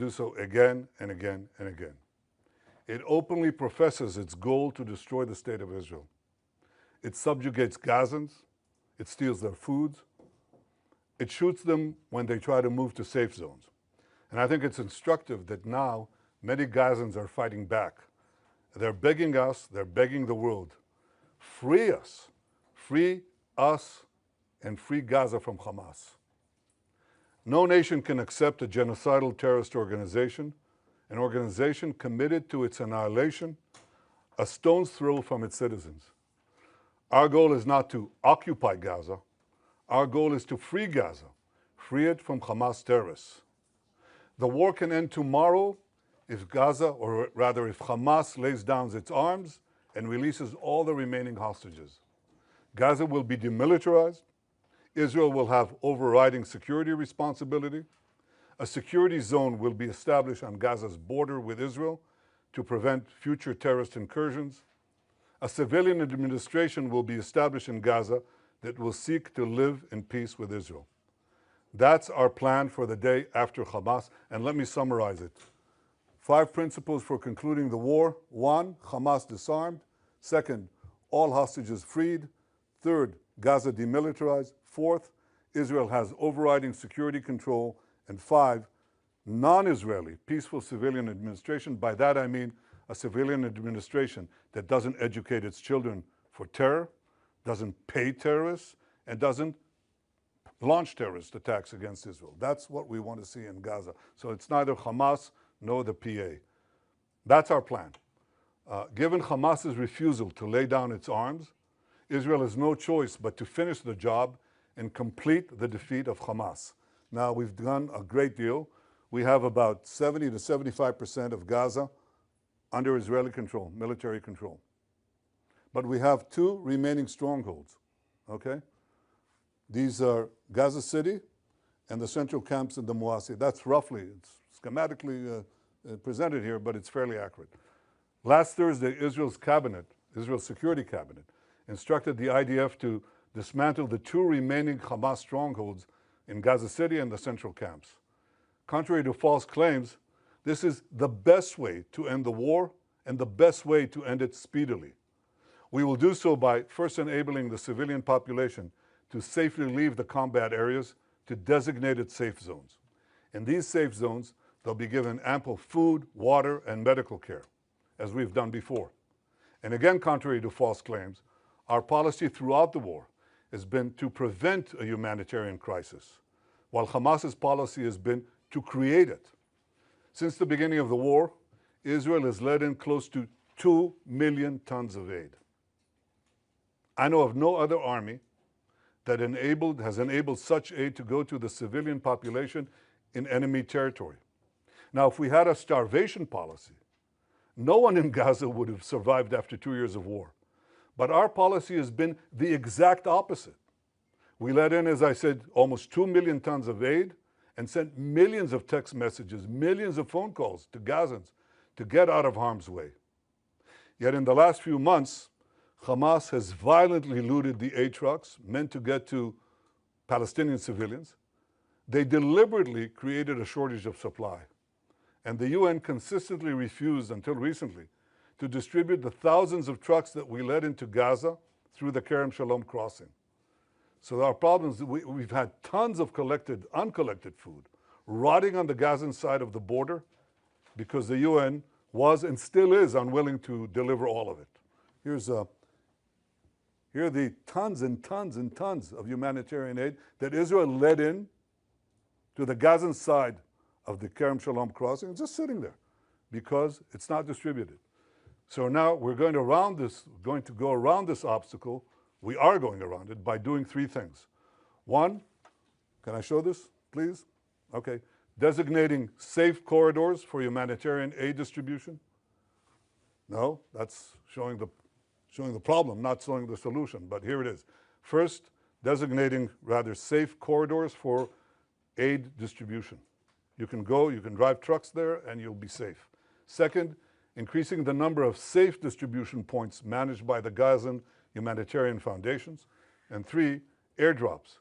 do so again and again and again. It openly professes its goal to destroy the state of Israel. It subjugates Gazans. It steals their foods. It shoots them when they try to move to safe zones. And I think it's instructive that now many Gazans are fighting back. They're begging us, they're begging the world, free us, and free Gaza from Hamas. No nation can accept a genocidal terrorist organization, an organization committed to its annihilation, a stone's throw from its citizens. Our goal is not to occupy Gaza. Our goal is to free Gaza, free it from Hamas terrorists. The war can end tomorrow if Gaza, or rather if Hamas lays down its arms and releases all the remaining hostages. Gaza will be demilitarized. Israel will have overriding security responsibility. A security zone will be established on Gaza's border with Israel to prevent future terrorist incursions. A civilian administration will be established in Gaza that will seek to live in peace with Israel. That's our plan for the day after Hamas, and let me summarize it. 5 principles for concluding the war. 1, Hamas disarmed. 2nd, all hostages freed. 3rd, Gaza demilitarized. 4th, Israel has overriding security control. And 5, non-Israeli, peaceful civilian administration. By that I mean a civilian administration that doesn't educate its children for terror, doesn't pay terrorists, and doesn't launch terrorist attacks against Israel. That's what we want to see in Gaza. So it's neither Hamas nor the PA. That's our plan. Given Hamas's refusal to lay down its arms, Israel has no choice but to finish the job and complete the defeat of Hamas. Now, we've done a great deal. We have about 70 to 75% of Gaza under Israeli control, military control. But we have 2 remaining strongholds, okay? These are Gaza City and the central camps in the Muasi. That's roughly, it's schematically presented here, but it's fairly accurate. Last Thursday, Israel's Security Cabinet, instructed the IDF to dismantle the 2 remaining Hamas strongholds in Gaza City and the central camps. Contrary to false claims, this is the best way to end the war and the best way to end it speedily. We will do so by first enabling the civilian population to safely leave the combat areas to designated safe zones. In these safe zones, they'll be given ample food, water, and medical care, as we've done before. And again, contrary to false claims, our policy throughout the war has been to prevent a humanitarian crisis, while Hamas's policy has been to create it. Since the beginning of the war, Israel has let in close to 2 million tons of aid. I know of no other army that has enabled such aid to go to the civilian population in enemy territory. Now, if we had a starvation policy, no one in Gaza would have survived after 2 years of war. But our policy has been the exact opposite. We let in, as I said, almost 2 million tons of aid and sent millions of text messages, millions of phone calls to Gazans to get out of harm's way. Yet in the last few months, Hamas has violently looted the aid trucks meant to get to Palestinian civilians. They deliberately created a shortage of supply. And the UN consistently refused, until recently, to distribute the thousands of trucks that we led into Gaza through the Kerem Shalom crossing. So our problems, we've had tons of uncollected food rotting on the Gazan side of the border because the UN was and still is unwilling to deliver all of it. Here are the tons and tons and tons of humanitarian aid that Israel led in to the Gazan side of the Kerem Shalom crossing. It's just sitting there because it's not distributed. So now we're going to go around this obstacle. We are going around it by doing 3 things. 1, can I show this, please? Okay. Designating safe corridors for humanitarian aid distribution. No, that's showing the problem, not showing the solution, but here it is. First, designating rather safe corridors for aid distribution. You can drive trucks there and you'll be safe. Second, increasing the number of safe distribution points managed by the Gazan humanitarian foundations. And 3, airdrops,